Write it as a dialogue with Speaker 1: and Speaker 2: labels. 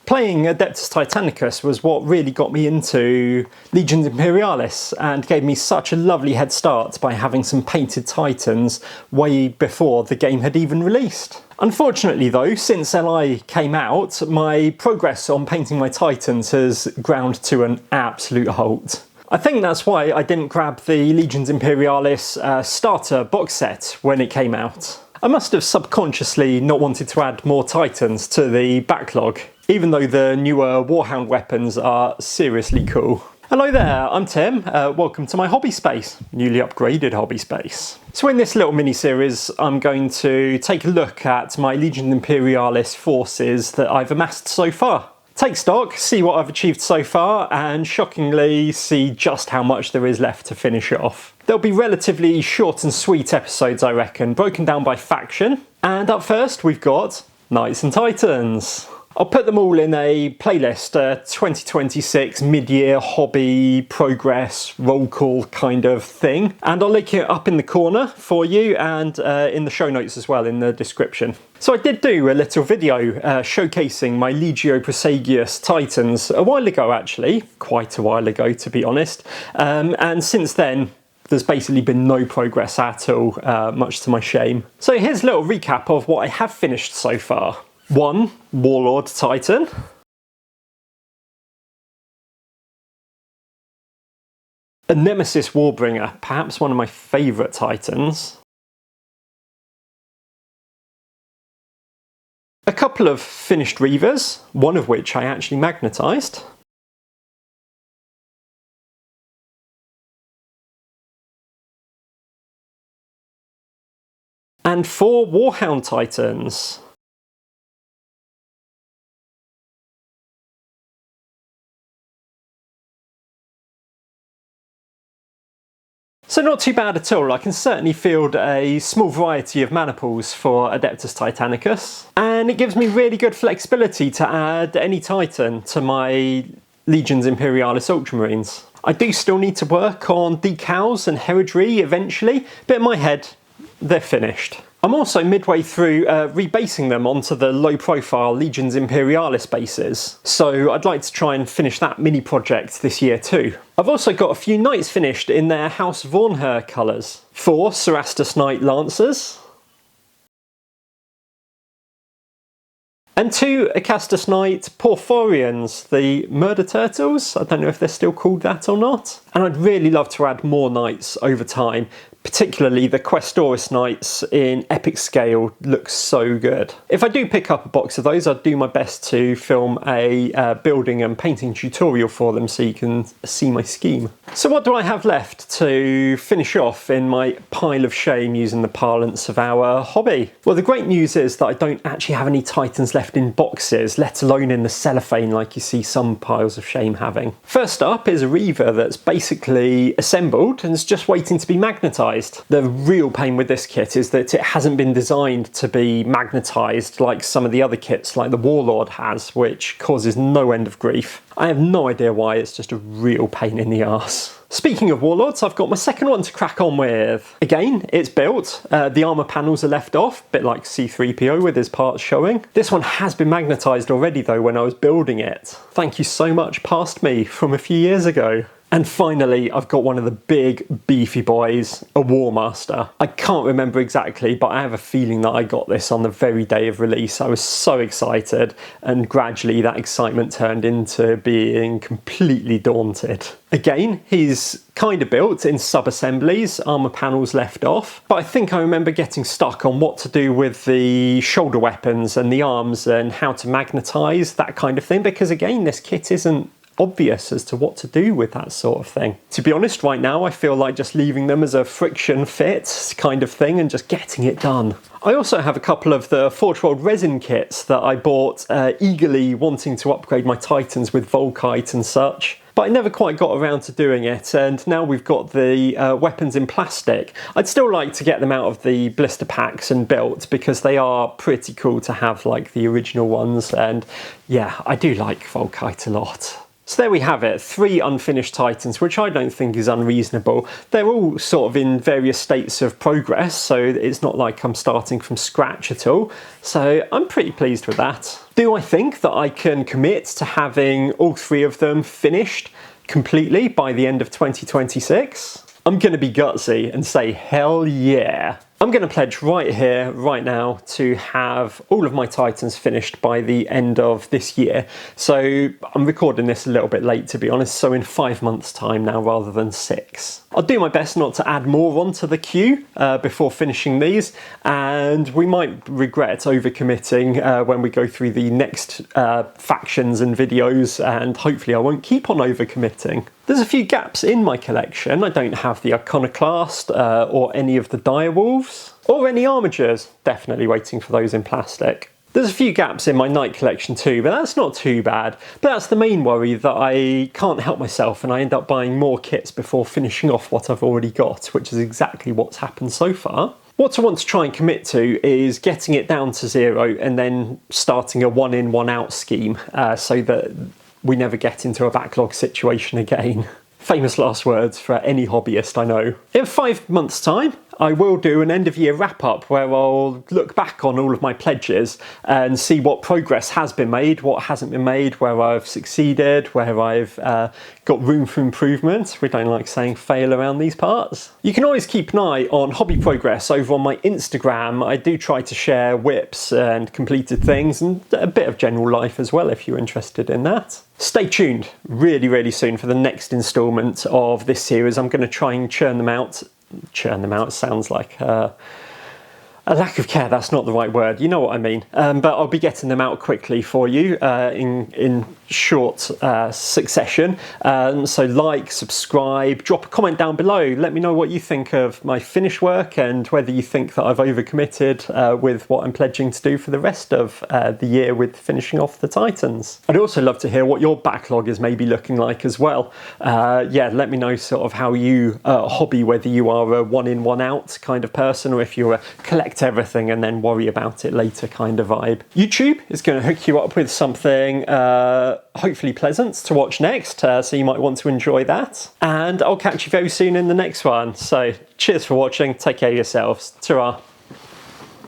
Speaker 1: Playing Adeptus Titanicus was what really got me into Legions Imperialis and gave me such a lovely head start by having some painted Titans way before the game had even released. Unfortunately though, since LI came out, my progress on painting my Titans has ground to an absolute halt. I think that's why I didn't grab the Legions Imperialis starter box set when it came out. I must have subconsciously not wanted to add more Titans to the backlog, even though the newer Warhound weapons are seriously cool. Hello there, I'm Tim. Welcome to my hobby space, newly upgraded hobby space. So in this little mini-series, I'm going to take a look at my Legions Imperialis forces that I've amassed so far. Take stock, see what I've achieved so far, and shockingly see just how much there is left to finish it off. There'll be relatively short and sweet episodes, I reckon, broken down by faction. And up first, we've got Knights and Titans. I'll put them all in a playlist, 2026 mid-year hobby progress roll call kind of thing. And I'll link it up in the corner for you and in the show notes as well in the description. So I did do a little video showcasing my Legio Praesagius Titans a while ago actually, quite a while ago to be honest. And since then, there's basically been no progress at all, much to my shame. So here's a little recap of what I have finished so far. 1 Warlord Titan. A Nemesis Warbringer, perhaps one of my favourite Titans. A couple of finished Reavers, one of which I actually magnetised. And 4 Warhound Titans. So not too bad at all. I can certainly field a small variety of mana pools for Adeptus Titanicus, and it gives me really good flexibility to add any Titan to my Legions Imperialis Ultramarines. I do still need to work on decals and heraldry eventually, but in my head, they're finished. I'm also midway through rebasing them onto the low-profile Legions Imperialis bases, so I'd like to try and finish that mini-project this year too. I've also got a few knights finished in their House Vornherr colours. 4 Cerastus Knight Lancers, and 2 Acastus Knight Porphorians, the Murder Turtles. I don't know if they're still called that or not. And I'd really love to add more knights over time, particularly the Questoris Knights in epic scale look so good. If I do pick up a box of those, I'd do my best to film a building and painting tutorial for them so you can see my scheme. So what do I have left to finish off in my pile of shame using the parlance of our hobby? Well, the great news is that I don't actually have any Titans left in boxes, let alone in the cellophane like you see some piles of shame having. First up is a Reaver that's basically assembled and is just waiting to be magnetised. The real pain with this kit is that it hasn't been designed to be magnetised like some of the other kits like the Warlord has, which causes no end of grief. I have no idea why, it's just a real pain in the arse. Speaking of Warlords, I've got my second one to crack on with. Again, it's built. The armour panels are left off, a bit like C-3PO with his parts showing. This one has been magnetised already though when I was building it. Thank you so much, past me, from a few years ago. And finally, I've got one of the big, beefy boys, a War Master. I can't remember exactly, but I have a feeling that I got this on the very day of release. I was so excited, and gradually that excitement turned into being completely daunted. Again, he's kind of built in sub-assemblies, armour panels left off, but I think I remember getting stuck on what to do with the shoulder weapons and the arms and how to magnetise, that kind of thing, because again, this kit isn't obvious as to what to do with that sort of thing. To be honest, right now I feel like just leaving them as a friction fit kind of thing and just getting it done. I also have a couple of the Forge World resin kits that I bought eagerly wanting to upgrade my Titans with Volkite and such, but I never quite got around to doing it, and now we've got the weapons in plastic. I'd still like to get them out of the blister packs and built because they are pretty cool to have like the original ones, and yeah, I do like Volkite a lot. So there we have it, 3 unfinished Titans, which I don't think is unreasonable. They're all sort of in various states of progress, so it's not like I'm starting from scratch at all. So I'm pretty pleased with that. Do I think that I can commit to having all 3 of them finished completely by the end of 2026? I'm going to be gutsy and say hell yeah. I'm going to pledge right here, right now, to have all of my Titans finished by the end of this year. So I'm recording this a little bit late, to be honest, so in 5 months' time now rather than 6. I'll do my best not to add more onto the queue before finishing these, and we might regret overcommitting when we go through the next factions and videos, and hopefully I won't keep on overcommitting. There's a few gaps in my collection. I don't have the Iconoclast or any of the Direwolves, or any Armigers. Definitely waiting for those in plastic. There's a few gaps in my Knight collection too, but that's not too bad. But that's the main worry, that I can't help myself and I end up buying more kits before finishing off what I've already got, which is exactly what's happened so far. What I want to try and commit to is getting it down to 0 and then starting a 1 in, 1 out scheme so that we never get into a backlog situation again. Famous last words for any hobbyist I know. In 5 months' time, I will do an end of year wrap up where I'll look back on all of my pledges and see what progress has been made, what hasn't been made, where I've succeeded, where I've got room for improvement. We don't like saying fail around these parts. You can always keep an eye on hobby progress over on my Instagram. I do try to share whips and completed things and a bit of general life as well if you're interested in that. Stay tuned really soon for the next instalment of this series. I'm going to try and churn them out sounds like a lack of care. That's not the right word, you know what I mean. But I'll be getting them out quickly for you in short succession. So like, subscribe, drop a comment down below. Let me know what you think of my finished work and whether you think that I've overcommitted with what I'm pledging to do for the rest of the year with finishing off the Titans. I'd also love to hear what your backlog is maybe looking like as well. Yeah, let me know sort of how you hobby, whether you are a 1 in, 1 out kind of person, or if you're a collect everything and then worry about it later kind of vibe. YouTube is going to hook you up with something hopefully pleasant to watch next, so you might want to enjoy that. And I'll catch you very soon in the next one. So cheers for watching, take care of yourselves, ta-ra.